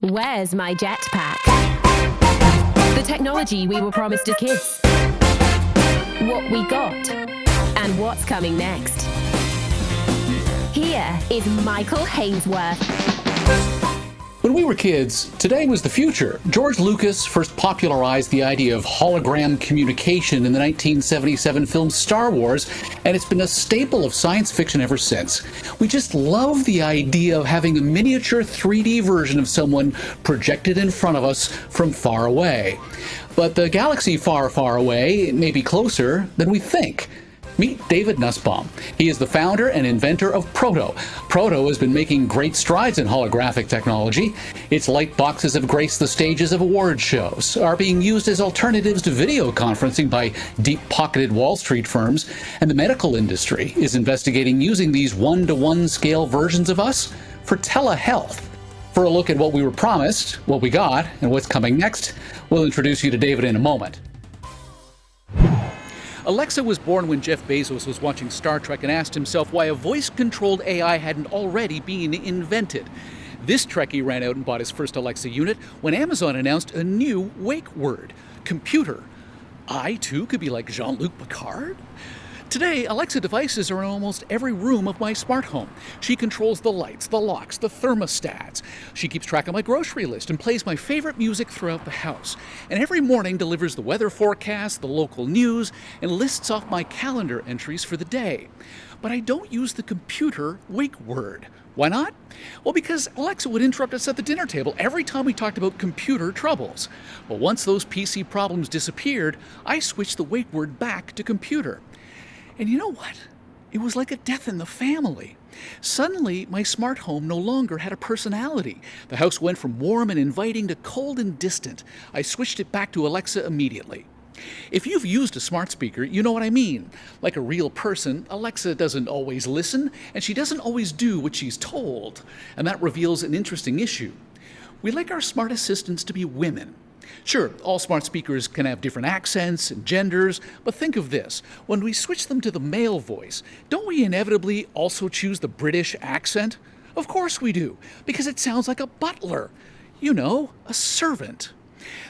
Where's my jetpack? The technology we were promised as kids. What we got. And what's coming next. Here is Michael Hainsworth. When we were kids, today was the future. George Lucas first popularized the idea of hologram communication in the 1977 film Star Wars, and it's been a staple of science fiction ever since. We just love the idea of having a miniature 3D version of someone projected in front of us from far away. But the galaxy far, far away may be closer than we think. Meet David Nussbaum. He is the founder and inventor of Proto. Proto has been making great strides in holographic technology. Its light boxes have graced the stages of award shows, are being used as alternatives to video conferencing by deep-pocketed Wall Street firms, and the medical industry is investigating using these one-to-one scale versions of us for telehealth. For a look at what we were promised, what we got, and what's coming next, we'll introduce you to David in a moment. Alexa was born when Jeff Bezos was watching Star Trek and asked himself why a voice-controlled AI hadn't already been invented. This Trekkie ran out and bought his first Alexa unit when Amazon announced a new wake word, computer. I, too, could be like Jean-Luc Picard? Today, Alexa devices are in almost every room of my smart home. She controls the lights, the locks, the thermostats. She keeps track of my grocery list and plays my favorite music throughout the house. And every morning delivers the weather forecast, the local news, and lists off my calendar entries for the day. But I don't use the computer wake word. Why not? Well, because Alexa would interrupt us at the dinner table every time we talked about computer troubles. Well, once those PC problems disappeared, I switched the wake word back to computer. And you know what? It was like a death in the family. Suddenly, my smart home no longer had a personality. The house went from warm and inviting to cold and distant. I switched it back to Alexa immediately. If you've used a smart speaker, you know what I mean. Like a real person, Alexa doesn't always listen, and she doesn't always do what she's told. And that reveals an interesting issue. We like our smart assistants to be women. Sure, all smart speakers can have different accents and genders, but think of this. When we switch them to the male voice, don't we inevitably also choose the British accent? Of course we do, because it sounds like a butler. You know, a servant.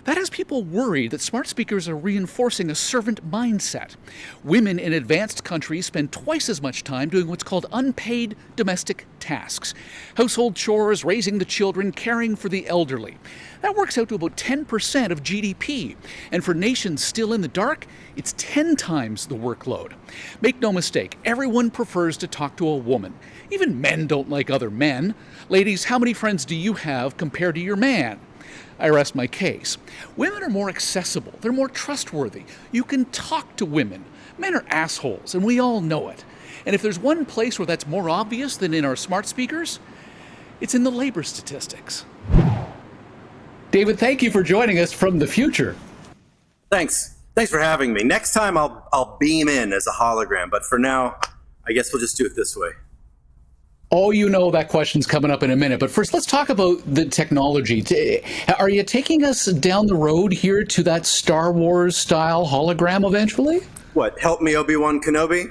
That has people worried that smart speakers are reinforcing a servant mindset. Women in advanced countries spend twice as much time doing what's called unpaid domestic tasks. Household chores, raising the children, caring for the elderly. That works out to about 10% of GDP. And for nations still in the dark, it's 10 times the workload. Make no mistake, everyone prefers to talk to a woman. Even men don't like other men. Ladies, how many friends do you have compared to your man? I rest my case. Women are more accessible. They're more trustworthy. You can talk to women. Men are assholes, and we all know it. And if there's one place where that's more obvious than in our smart speakers, it's in the labor statistics. David, thank you for joining us from the future. Thanks for having me. Next time I'll beam in as a hologram, but for now, I guess we'll just do it this way. Oh, you know that question's coming up in a minute. But first, let's talk about the technology. Are you taking us down the road here to that Star Wars-style hologram eventually? What, help me, Obi-Wan Kenobi?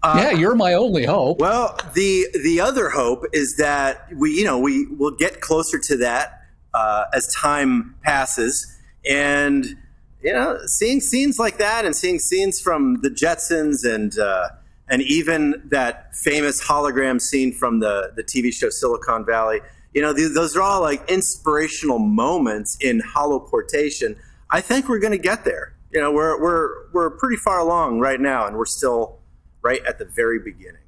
Yeah, you're my only hope. Well, the other hope is that we will get closer to that as time passes. And, seeing scenes like that and seeing scenes from the Jetsons and even that famous hologram scene from the TV show Silicon Valley, those are all like inspirational moments in holoportation. I think we're going to get there. We're pretty far along right now, and we're still right at the very beginning.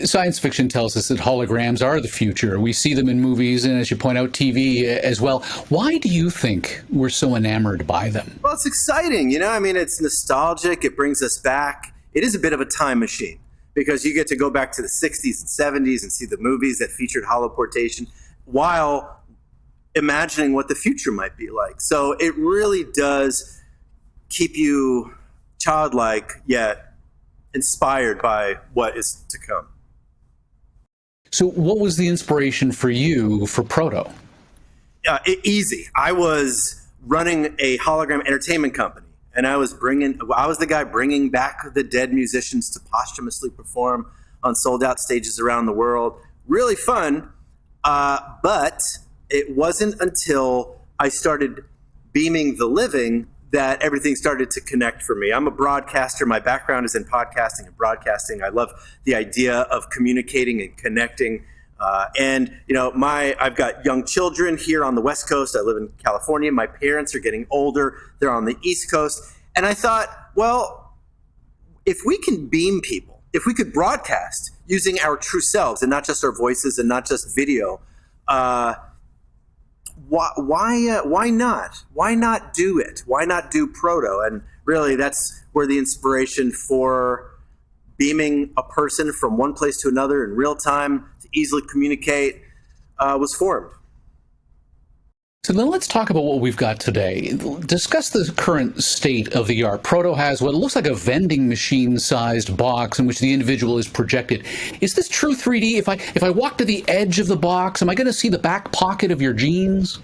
Science fiction tells us that holograms are the future. We see them in movies and, as you point out, TV as well. Why do you think we're so enamored by them? Well, it's exciting. It's nostalgic. It brings us back. It is a bit of a time machine because you get to go back to the 60s and 70s and see the movies that featured holoportation while imagining what the future might be like. So it really does keep you childlike yet inspired by what is to come. So what was the inspiration for you for Proto? Easy. I was running a hologram entertainment company. And I was the guy bringing back the dead musicians to posthumously perform on sold out stages around the world. Really fun. But it wasn't until I started beaming the living that everything started to connect for me. I'm a broadcaster. My background is in podcasting and broadcasting. I love the idea of communicating and connecting. I've got young children here on the West Coast. I live in California. My parents are getting older. They're on the East Coast. And I thought, well, if we can beam people, if we could broadcast using our true selves and not just our voices and not just video, why not? Why not do it? Why not do Proto? And really, that's where the inspiration for beaming a person from one place to another in real time to easily communicate was formed. So then let's talk about what we've got today. Discuss the current state of the art. Proto has what looks like a vending machine-sized box in which the individual is projected. Is this true 3D? If I walk to the edge of the box, am I going to see the back pocket of your jeans?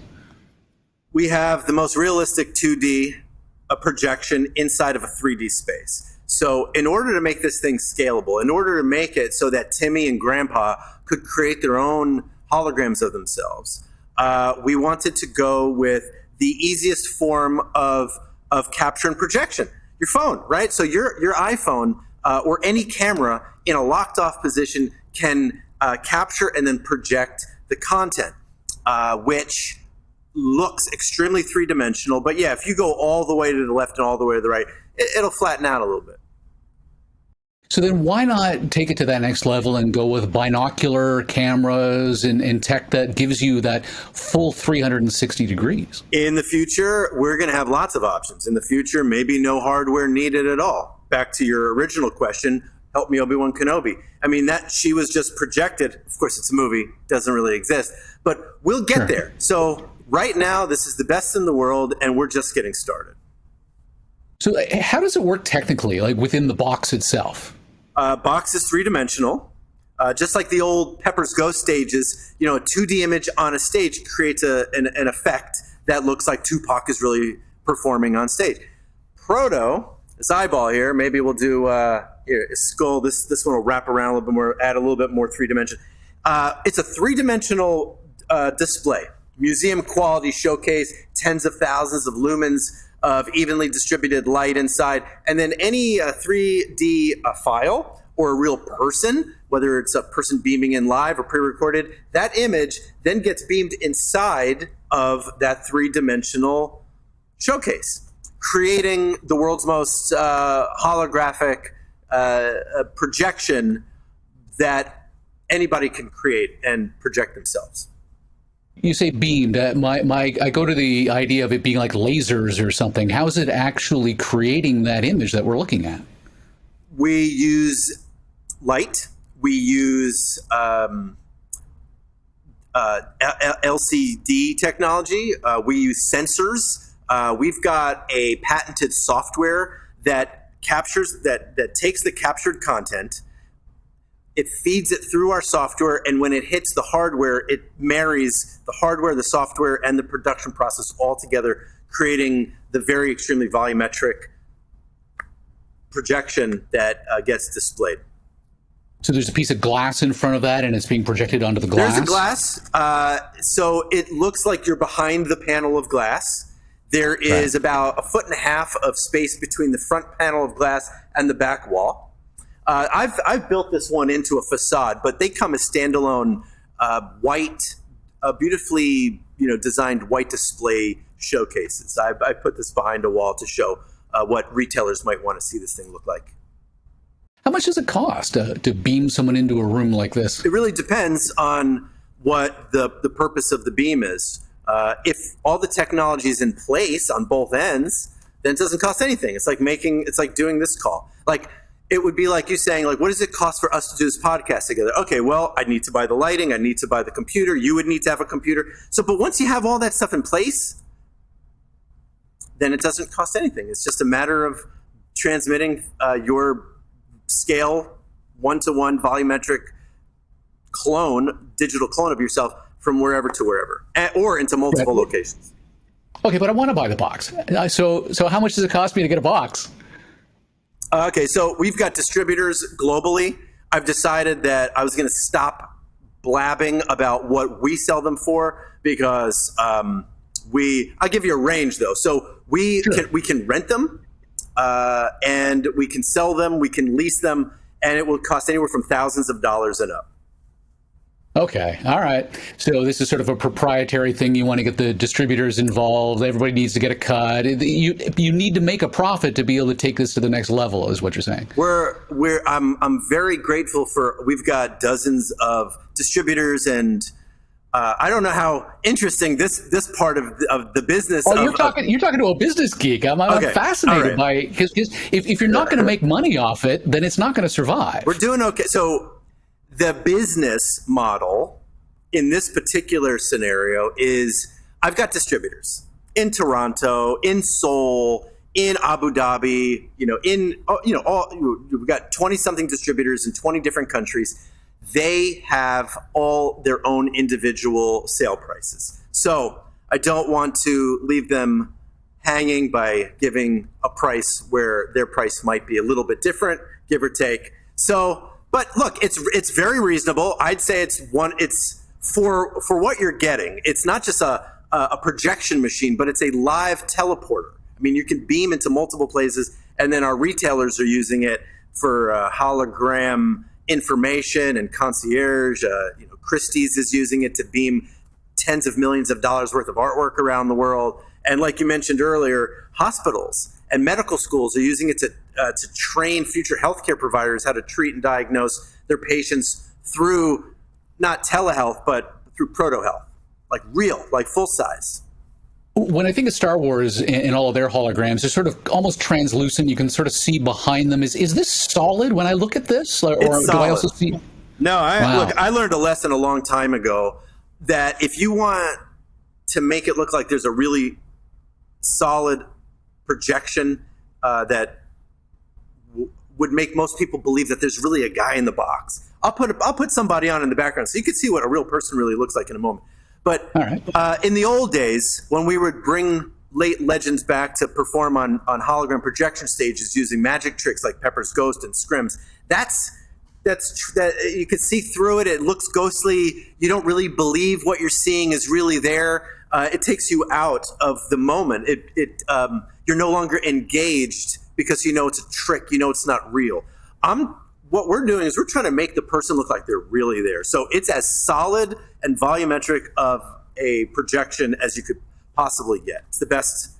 We have the most realistic 2D projection inside of a 3D space. So in order to make this thing scalable, in order to make it so that Timmy and Grandpa could create their own holograms of themselves, we wanted to go with the easiest form of capture and projection. Your phone, right? So your iPhone or any camera in a locked off position can capture and then project the content, which looks extremely three-dimensional. But yeah, if you go all the way to the left and all the way to the right, it'll flatten out a little bit. So then why not take it to that next level and go with binocular cameras and tech that gives you that full 360 degrees? In the future, we're going to have lots of options. In the future, maybe no hardware needed at all. Back to your original question, help me, Obi-Wan Kenobi. I mean, that she was just projected. Of course, it's a movie, doesn't really exist, but we'll get there. So right now, this is the best in the world, and we're just getting started. So how does it work technically, like within the box itself? Box is three-dimensional. Just like the old Pepper's Ghost stages, a 2D image on a stage creates an effect that looks like Tupac is really performing on stage. Proto, this eyeball here, maybe we'll do here, a skull. This one will wrap around a little bit more, add a little bit more three-dimension. It's a three-dimensional display, museum quality showcase, tens of thousands of lumens of evenly distributed light inside, and then any 3D file or a real person, whether it's a person beaming in live or pre-recorded, that image then gets beamed inside of that three-dimensional showcase, creating the world's most holographic projection that anybody can create and project themselves. You say beamed. I go to the idea of it being like lasers or something. How is it actually creating that image that we're looking at? We use light. We use LCD technology. We use sensors. We've got a patented software that captures that takes the captured content. It feeds it through our software, and when it hits the hardware, it marries the hardware, the software, and the production process all together, creating the very extremely volumetric projection that gets displayed. So there's a piece of glass in front of that, and it's being projected onto the glass? There's a glass. So it looks like you're behind the panel of glass. There is about 1.5 feet of space between the front panel of glass and the back wall. I've built this one into a facade, but they come as standalone white, beautifully designed white display showcases. I put this behind a wall to show what retailers might want to see this thing look like. How much does it cost to beam someone into a room like this? It really depends on what the purpose of the beam is. If all the technology is in place on both ends, then it doesn't cost anything. It's like doing this call. It would be like you saying, what does it cost for us to do this podcast together? Okay, well, I need to buy the lighting. I need to buy the computer. You would need to have a computer. But once you have all that stuff in place, then it doesn't cost anything. It's just a matter of transmitting your scale, one-to-one volumetric digital clone of yourself from wherever to wherever, or into multiple locations. Okay, but I want to buy the box. So how much does it cost me to get a box? Okay, so we've got distributors globally. I've decided that I was going to stop blabbing about what we sell them for because I'll give you a range though. So we can rent them and we can sell them, we can lease them, and it will cost anywhere from thousands of dollars and up. Okay. All right. So this is sort of a proprietary thing. You want to get the distributors involved. Everybody needs to get a cut. You need to make a profit to be able to take this to the next level, is what you're saying. I'm very grateful we've got dozens of distributors, and I don't know how interesting this part of the business. Oh, you're talking to a business geek. I'm fascinated by it because if you're not going to make money off it, then it's not going to survive. We're doing okay. So the business model in this particular semario is I've got distributors in Toronto, in Seoul, in Abu Dhabi, we've got 20 something distributors in 20 different countries. They have all their own individual sale prices. So I don't want to leave them hanging by giving a price where their price might be a little bit different, give or take. So, but look, it's very reasonable. I'd say it's for what you're getting. It's not just a projection machine, but it's a live teleporter. I mean, you can beam into multiple places, and then our retailers are using it for hologram information and concierge. Christie's is using it to beam tens of millions of dollars worth of artwork around the world. And like you mentioned earlier, hospitals and medical schools are using it to train future healthcare providers how to treat and diagnose their patients through not telehealth, but through Proto health, like full size. When I think of Star Wars and all of their holograms, they're sort of almost translucent. You can sort of see behind them. Is this solid when I look at this? Or it's do solid. I also see? No, Wow. Look, I learned a lesson a long time ago that if you want to make it look like there's a really solid projection that would make most people believe that there's really a guy in the box, I'll put somebody on in the background so you can see what a real person really looks like in a moment. But all right. In the old days, when we would bring late legends back to perform on hologram projection stages using magic tricks like Pepper's Ghost and Scrims, that you can see through it. It looks ghostly. You don't really believe what you're seeing is really there. It takes you out of the moment. You're no longer engaged because you know it's a trick. You know it's not real. What we're doing is we're trying to make the person look like they're really there. So it's as solid and volumetric of a projection as you could possibly get. It's the best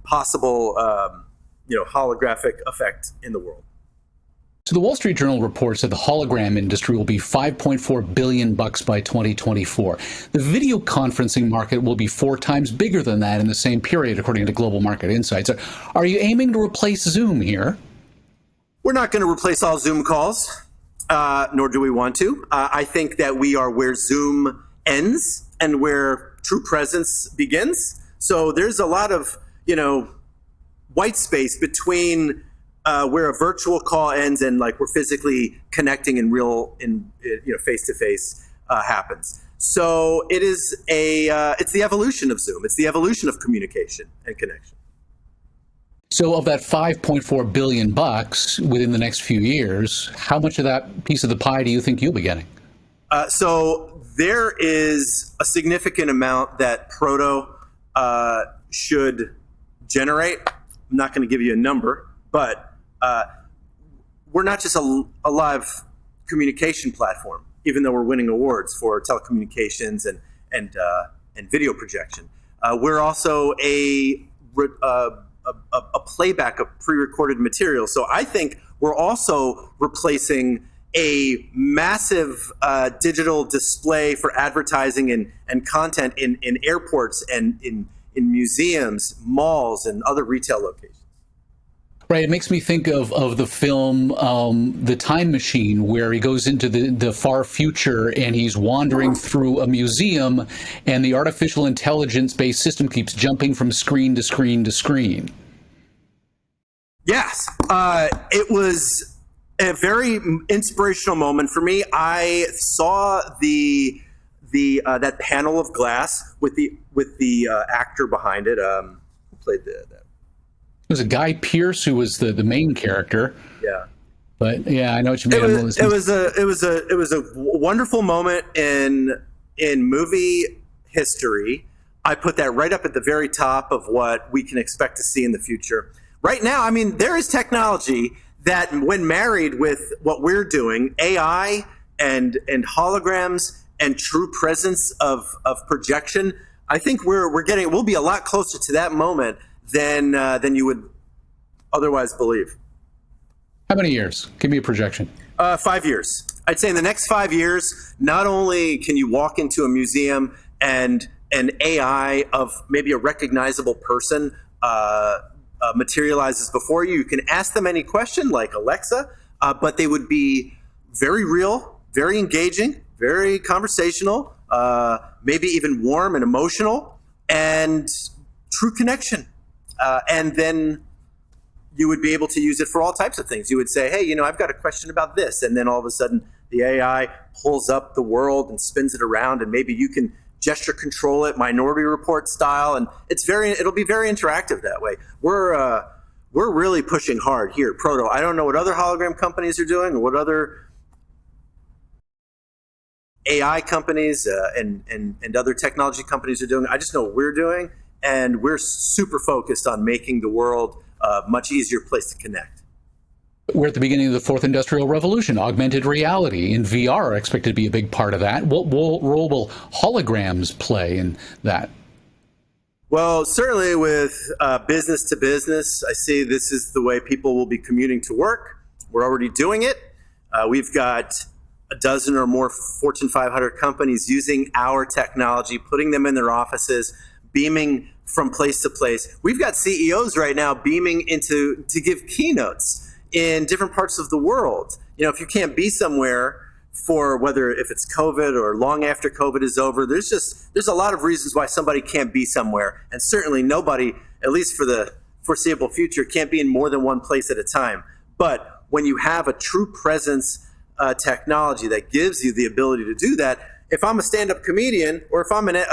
possible, holographic effect in the world. So the Wall Street Journal reports that the hologram industry will be $5.4 billion by 2024. The video conferencing market will be 4 times bigger than that in the same period, according to Global Market Insights. Are you aiming to replace Zoom here? We're not going to replace all Zoom calls, nor do we want to. I think that we are where Zoom ends and where true presence begins. So there's a lot of, white space between where a virtual call ends and like we're physically connecting in face-to-face happens. So it is it's the evolution of Zoom. It's the evolution of communication and connection. So of that $5.4 billion within the next few years, how much of that piece of the pie do you think you'll be getting? So there is a significant amount that Proto should generate. I'm not going to give you a number, but we're not just a live communication platform, even though we're winning awards for telecommunications and video projection. We're also a playback of pre-recorded material. So I think we're also replacing a massive digital display for advertising and content in airports and in museums, malls, and other retail locations. Right. It makes me think of the film The Time Machine, where he goes into the far future and he's wandering through a museum and the artificial intelligence-based system keeps jumping from screen to screen to screen. Yes. It was a very inspirational moment for me. I saw that panel of glass with the actor behind it. Who played that? It was a Guy Pearce who was the main character. Yeah. But yeah, I know what you mean. It was a wonderful moment in movie history. I put that right up at the very top of what we can expect to see in the future. Right now, I mean, there is technology that, when married with what we're doing, AI and holograms and true presence of projection, I think we'll be a lot closer to that moment than you would otherwise believe. How many years? Give me a projection. 5 years. I'd say in the next 5 years, not only can you walk into a museum and an AI of maybe a recognizable person materializes before you. You can ask them any question like Alexa, but they would be very real, very engaging, very conversational, maybe even warm and emotional, and true connection. And then you would be able to use it for all types of things. You would say, hey, I've got a question about this. And then all of a sudden the AI pulls up the world and spins it around, and maybe you can gesture control it, Minority Report style, and it'll be very interactive that way. We're really pushing hard here at Proto. I don't know what other hologram companies are doing, or what other AI companies and other technology companies are doing. I just know what we're doing, and we're super focused on making the world a much easier place to connect. We're at the beginning of the fourth industrial revolution. Augmented reality and VR are expected to be a big part of that. What role will holograms play in that? Well, certainly with business to business, I see this is the way people will be commuting to work. We're already doing it. We've got a dozen or more Fortune 500 companies using our technology, putting them in their offices, beaming from place to place. We've got CEOs right now beaming to give keynotes in different parts of the world. If you can't be somewhere for if it's COVID or long after COVID is over, there's a lot of reasons why somebody can't be somewhere. And certainly nobody, at least for the foreseeable future, can't be in more than one place at a time. But when you have a true presence technology that gives you the ability to do that, if I'm a stand-up comedian, or if I'm an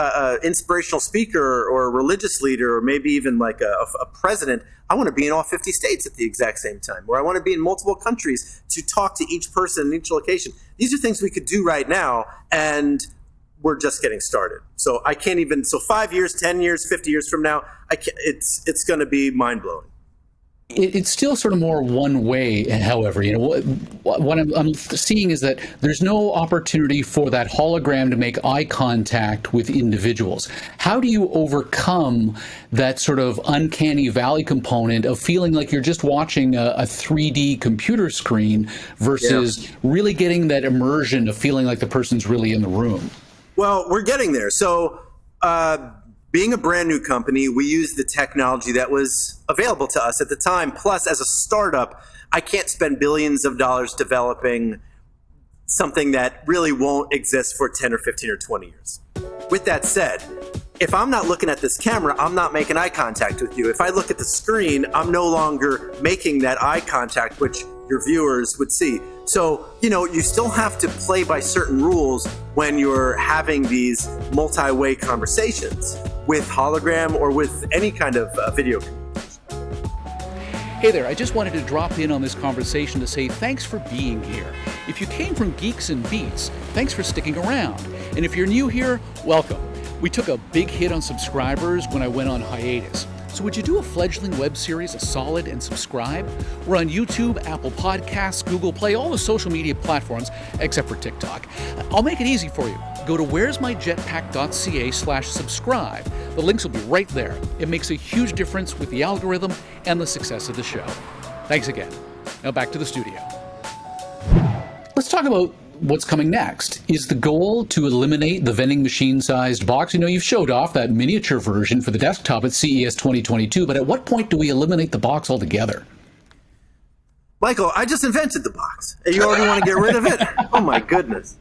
inspirational speaker or a religious leader, or maybe even like a president, I want to be in all 50 states at the exact same time, or I want to be in multiple countries to talk to each person in each location. These are things we could do right now, and we're just getting started. So 5 years, 10 years, 50 years from now, it's going to be mind-blowing. It's still sort of more one way, however. What I'm seeing is that there's no opportunity for that hologram to make eye contact with individuals. How do you overcome that sort of uncanny valley component of feeling like you're just watching a 3D computer screen versus really getting that immersion of feeling like the person's really in the room? Well, we're getting there. So, being a brand new company, we used the technology that was available to us at the time. Plus, as a startup, I can't spend billions of dollars developing something that really won't exist for 10 or 15 or 20 years. With that said, if I'm not looking at this camera, I'm not making eye contact with you. If I look at the screen, I'm no longer making that eye contact, which your viewers would see. So, you still have to play by certain rules when you're having these multi-way conversations with hologram or with any kind of video communication. Hey there, I just wanted to drop in on this conversation to say thanks for being here. If you came from Geeks and Beats, thanks for sticking around. And if you're new here, welcome. We took a big hit on subscribers when I went on hiatus. So would you do a fledgling web series a solid and subscribe? We're on YouTube, Apple Podcasts, Google Play, all the social media platforms, except for TikTok. I'll make it easy for you. Go to where'smyjetpack.ca/subscribe. The links will be right there. It makes a huge difference with the algorithm and the success of the show. Thanks again. Now back to the studio. Let's talk about what's coming next. Is the goal to eliminate the vending machine-sized box? You've showed off that miniature version for the desktop at CES 2022, but at what point do we eliminate the box altogether? Michael, I just invented the box. You already want to get rid of it? Oh my goodness.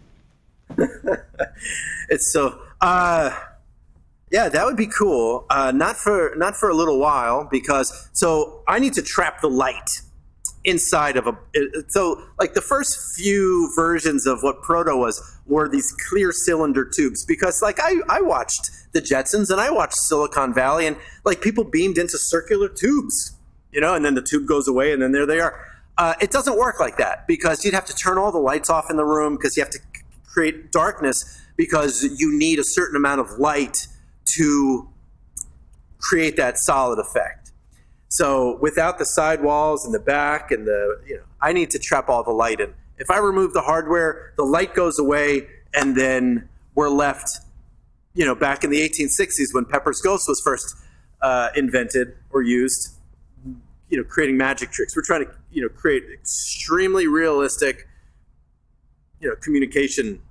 It's so, that would be cool. Not for a little while, because I need to trap the light inside of like the first few versions of what Proto were these clear cylinder tubes, because like I watched the Jetsons and I watched Silicon Valley, and like people beamed into circular tubes, and then the tube goes away and then there they are. It doesn't work like that because you'd have to turn all the lights off in the room because you have to create darkness because you need a certain amount of light to create that solid effect. So without the side walls and the back and I need to trap all the light in. If I remove the hardware, the light goes away, and then we're left, back in the 1860s when Pepper's Ghost was first invented or used, creating magic tricks. We're trying to, create extremely realistic, communication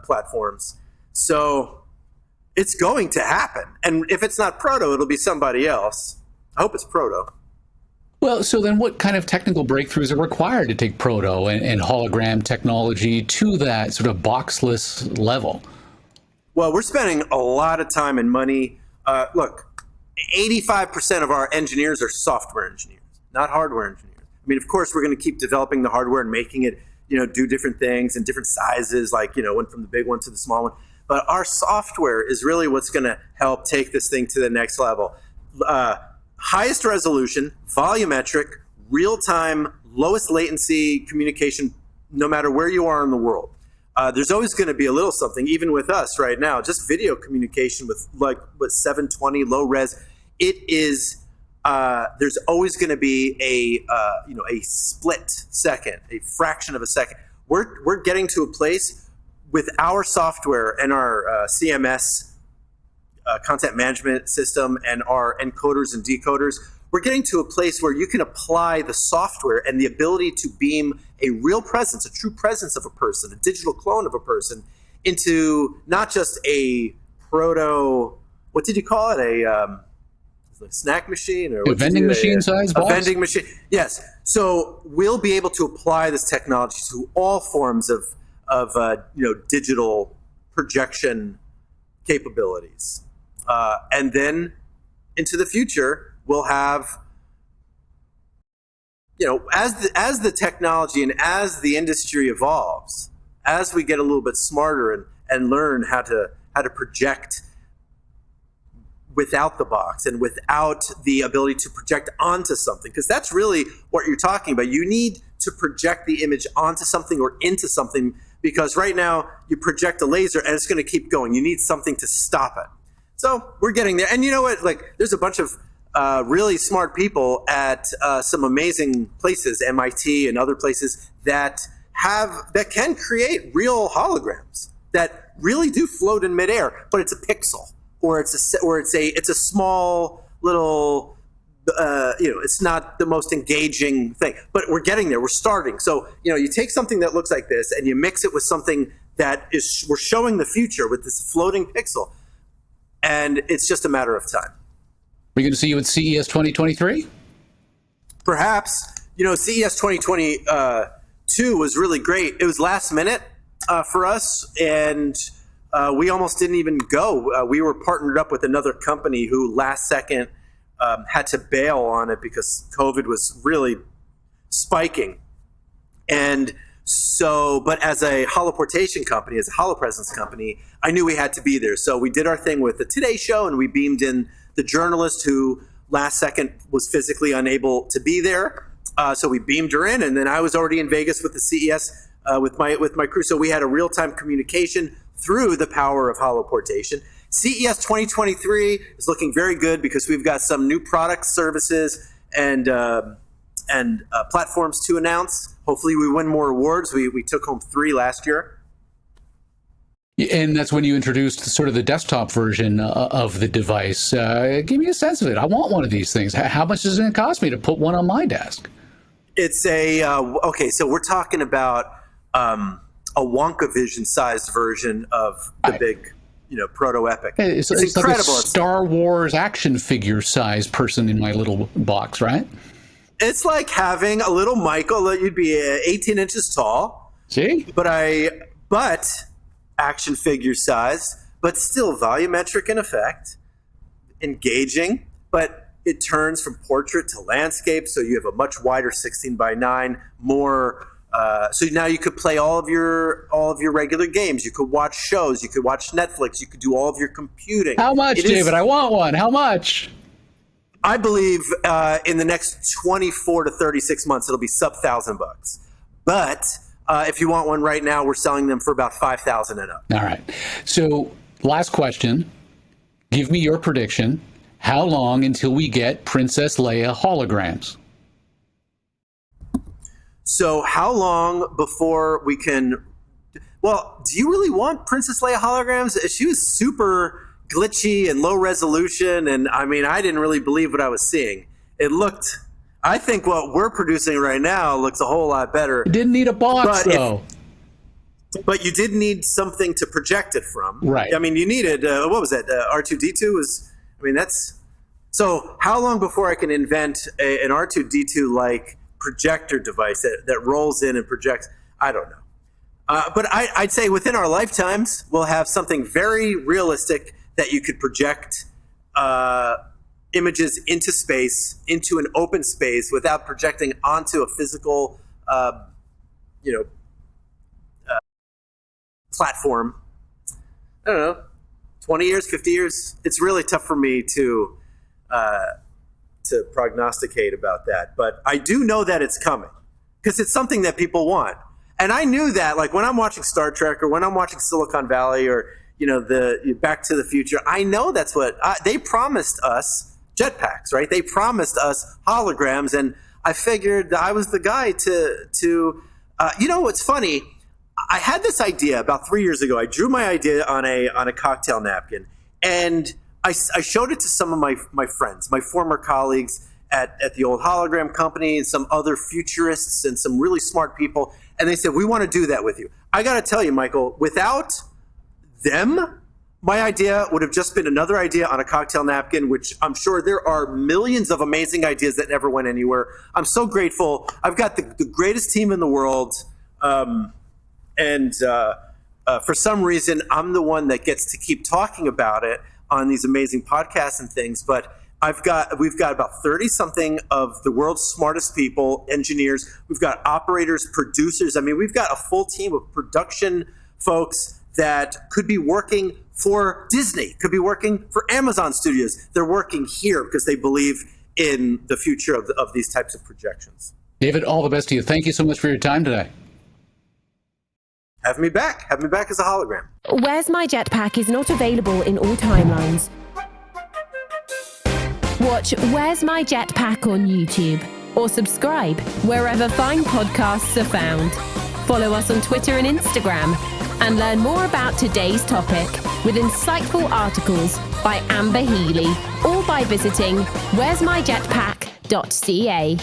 platforms. So it's going to happen. And if it's not Proto, it'll be somebody else. I hope it's Proto. Well, so then what kind of technical breakthroughs are required to take Proto and hologram technology to that sort of boxless level? Well, we're spending a lot of time and money. Look, 85% of our engineers are software engineers, not hardware engineers. I mean, of course, we're going to keep developing the hardware and making it, do different things in different sizes, like, went from the big one to the small one. But our software is really what's going to help take this thing to the next level. Highest resolution, volumetric, real-time, lowest latency communication, no matter where you are in the world. There's always going to be a little something, even with us right now, just video communication with 720 low res. It is, there's always going to be a split second, a fraction of a second. We're getting to a place with our software and our CMS content management system and our encoders and decoders, we're getting to a place where you can apply the software and the ability to beam a real presence, a true presence of a person, a digital clone of a person, into not just a proto, what did you call it? A snack machine? Or a vending machine size box? A vending machine, yes. So we'll be able to apply this technology to all forms of digital projection capabilities. And then into the future, we'll have, as the technology and as the industry evolves, as we get a little bit smarter and learn how to project without the box and without the ability to project onto something, because that's really what you're talking about. You need to project the image onto something or into something, because right now you project a laser and it's going to keep going. You need something to stop it. So we're getting there. And you know what? There's a bunch of really smart people at some amazing places, MIT and other places, that can create real holograms that really do float in midair, but it's a pixel, or it's a small little, it's not the most engaging thing. But we're getting there. We're starting. So you take something that looks like this and you mix it with something that we're showing the future with this floating pixel. And it's just a matter of time. We're going to see you at CES 2023? Perhaps. CES 2022 was really great. It was last minute for us, and we almost didn't even go. We were partnered up with another company who last second had to bail on it because COVID was really spiking. And so, but as a holoportation company, as a holopresence company, I knew we had to be there. So we did our thing with the Today Show, and we beamed in the journalist who last second was physically unable to be there. So we beamed her in, and then I was already in Vegas with the CES with my crew. So we had a real-time communication through the power of holoportation. CES 2023 is looking very good because we've got some new products, services, and platforms to announce. Hopefully we win more awards. We took home 3 last year. And that's when you introduced sort of the desktop version of the device. Give me a sense of it. I want one of these things. How much does it cost me to put one on my desk? It's okay, so we're talking about a Wonka Vision sized version of the big, Proto Epic. It's incredible. Like a Star Wars action figure size person in my little box, right? It's like having a little Michael that you'd be 18 inches tall. See? But action figure size, but still volumetric in effect, engaging, but it turns from portrait to landscape, so you have a much wider 16:9, more. So now you could play all of your regular games. You could watch shows. You could watch Netflix. You could do all of your computing. How much, David? I want one. How much? I believe in the next 24 to 36 months, it'll be sub $1,000. But if you want one right now, we're selling them for about $5,000 and up. All right. So last question. Give me your prediction. How long until we get Princess Leia holograms? So how long before we can... Well, do you really want Princess Leia holograms? She was super glitchy and low resolution, and I mean, I didn't really believe what I was seeing. It looked... I think what we're producing right now looks a whole lot better. It didn't need a box, though. But you did need something to project it from. Right. I mean, you needed, what was that? R2-D2 was... I mean, that's... So how long before I can invent an R2-D2-like projector device that rolls in and projects? I don't know. But I'd say within our lifetimes, we'll have something very realistic that you could project images into space, into an open space, without projecting onto a physical, platform. I don't know, 20 years, 50 years. It's really tough for me to prognosticate about that. But I do know that it's coming because it's something that people want. And I knew that, like when I'm watching Star Trek or when I'm watching Silicon Valley or, the Back to the Future, I know that's what they promised us. Jetpacks, right? They promised us holograms, and I figured I was the guy to what's funny? I had this idea about 3 years ago. I drew my idea on a cocktail napkin, and I showed it to some of my friends, my former colleagues at the old hologram company, and some other futurists and some really smart people, and they said, we want to do that with you. I got to tell you, Michael, without them, my idea would have just been another idea on a cocktail napkin, which I'm sure there are millions of amazing ideas that never went anywhere. I'm so grateful. I've got the greatest team in the world. And for some reason, I'm the one that gets to keep talking about it on these amazing podcasts and things. But we've got about 30 something of the world's smartest people, engineers. We've got operators, producers. I mean, we've got a full team of production folks that could be working for Disney, could be working for Amazon Studios. They're working here because they believe in the future of these types of projections. David, all the best to you. Thank you so much for your time today. Have me back. Have me back as a hologram. Where's My Jetpack is not available in all timelines. Watch Where's My Jetpack on YouTube or subscribe wherever fine podcasts are found. Follow us on Twitter and Instagram and learn more about today's topic with insightful articles by Amber Healy or by visiting where'smyjetpack.ca.